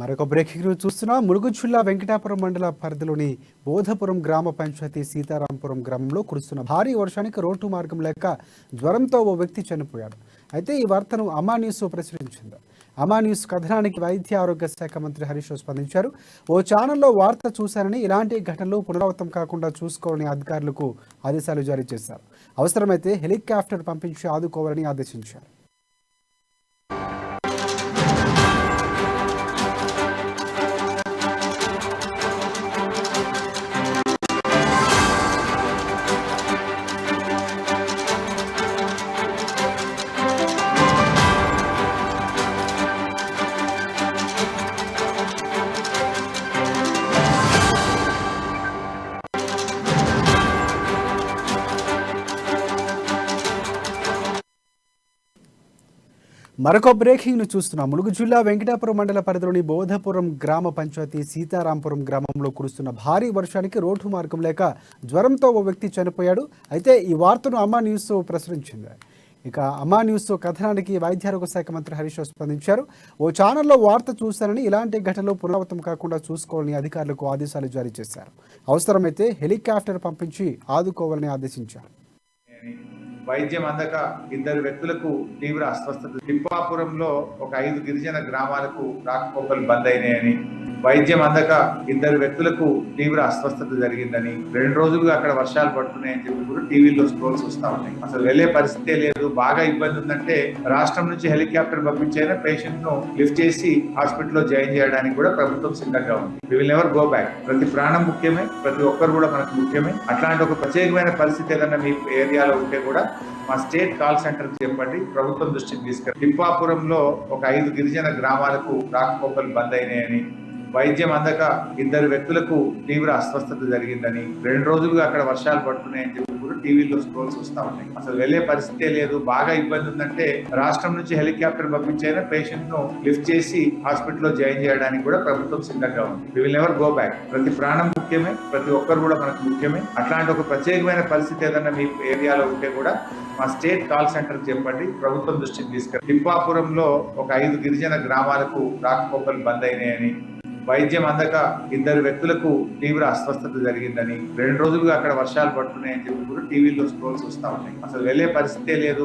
మరొక breaking news చూస్తున్నాం. ములుగు జిల్లా వెంకటాపురం మండల పరిధిలోని బోధపురం గ్రామ పంచాయతీ సీతారాంపురం గ్రామంలో కురుస్తున్న భారీ వర్షానికి రోడ్డు మార్గం లేక జ్వరంతో ఓ వ్యక్తి చనిపోయాడు. అయితే ఈ వార్తను అమా న్యూస్ ప్రచురించింది. అమా న్యూస్ కథనానికి వైద్య ఆరోగ్య శాఖ మంత్రి హరీష్ రావు స్పందించారు. ఓ ఛానల్లో వార్త చూశారని ఇలాంటి ఘటనలు పునరావృతం కాకుండా చూసుకోవాలని అధికారులకు ఆదేశాలు జారీ చేశారు. అవసరమైతే హెలికాప్టర్ పంపించి ఆదుకోవాలని ఆదేశించారు. మరొక బ్రేకింగ్ ను చూస్తున్నాం. ములుగు జిల్లా వెంకటాపురం మండల పరిధిలోని బోధపురం గ్రామ పంచాయతీ సీతారాంపురం గ్రామంలో కురుస్తున్న భారీ వర్షానికి రోడ్డు మార్గం లేక జ్వరంతో ఓ వ్యక్తి చనిపోయాడు. అయితే ఈ వార్తను అమా న్యూస్ ప్రచురించింది. ఇక అమా న్యూస్ కథనానికి వైద్య ఆరోగ్య శాఖ మంత్రి హరీష్ రావు స్పందించారు. ఓ ఛానల్లో వార్త చూశారని ఇలాంటి ఘటనలు పునరావృతం కాకుండా చూసుకోవాలని అధికారులకు ఆదేశాలు జారీ చేశారు. అవసరమైతే హెలికాప్టర్ పంపించి ఆదుకోవాలని ఆదేశించారు. వైద్యం అందక ఇద్దరు వ్యక్తులకు తీవ్ర అస్వస్థత. తిప్పాపురంలో ఒక 5 గిరిజన గ్రామాలకు రాకపోకలు బంద్ అయినాయని, వైద్యం అందక ఇద్దరు వ్యక్తులకు తీవ్ర అస్వస్థత జరిగిందని, 2 రోజులుగా అక్కడ వర్షాలు పడుతున్నాయని చెప్పి కూడా టీవీలో స్క్రోల్స్ వస్తా ఉన్నాయి. అసలు వెళ్లే పరిస్థితే లేదు. బాగా ఇబ్బంది ఉందంటే రాష్ట్రం నుంచి హెలికాప్టర్ పంపించైనా పేషెంట్ ను లిఫ్ట్ చేసి హాస్పిటల్లో జాయిన్ చేయడానికి కూడా ప్రభుత్వం సిద్ధంగా ఉంది. We will never go back. ప్రతి ప్రాణం ముఖ్యమే, ప్రతి ఒక్కరు కూడా మనకు ముఖ్యమే. అట్లాంటి ఒక ప్రత్యేకమైన పరిస్థితి ఏదన్నా మీ ఏరియాలో ఉంటే కూడా మా స్టేట్ కాల్ సెంటర్ చెప్పండి, ప్రభుత్వం దృష్టికి తీసుకెళ్ళి. తిప్పాపురంలో ఒక 5 గిరిజన గ్రామాలకు రాకపోకలు బంద్ అయినాయని, వైద్యం అందక ఇద్దరు వ్యక్తులకు తీవ్ర అస్వస్థత జరిగిందని, 2 రోజులుగా అక్కడ వర్షాలు పడుతున్నాయని చెప్పి కూడా టీవీలో స్క్రోల్స్ వస్తా ఉన్నాయి. అసలు వెళ్లే పరిస్థితే లేదు. బాగా ఇబ్బంది ఉందంటే రాష్ట్రం నుంచి హెలికాప్టర్ పంపించైనా పేషెంట్ ను లిఫ్ట్ చేసి హాస్పిటల్లో జాయిన్ చేయడానికి కూడా ప్రభుత్వం సిద్ధంగా ఉంది. We will never go back. ప్రతి ప్రాణం ముఖ్యమే, ప్రతి ఒక్కరు కూడా మనకు ముఖ్యమే. అట్లాంటి ఒక ప్రత్యేకమైన పరిస్థితి ఏదన్నా మీ ఏరియాలో ఉంటే కూడా మా స్టేట్ కాల్ సెంటర్ చెప్పండి, ప్రభుత్వం దృష్టికి తీసుకెళ్ళి. తిప్పాపురంలో ఒక 5 గిరిజన గ్రామాలకు రాకపోకలు బంద్ అయినాయని, వైద్యం అందక ఇద్దరు వ్యక్తులకు తీవ్ర అస్వస్థత జరిగిందని, 2 రోజులుగా అక్కడ వర్షాలు పడుతున్నాయని చెప్పి కూడా టీవీలో స్క్రోల్స్ వస్తా ఉన్నాయి. అసలు వెళ్లే పరిస్థితే లేదు.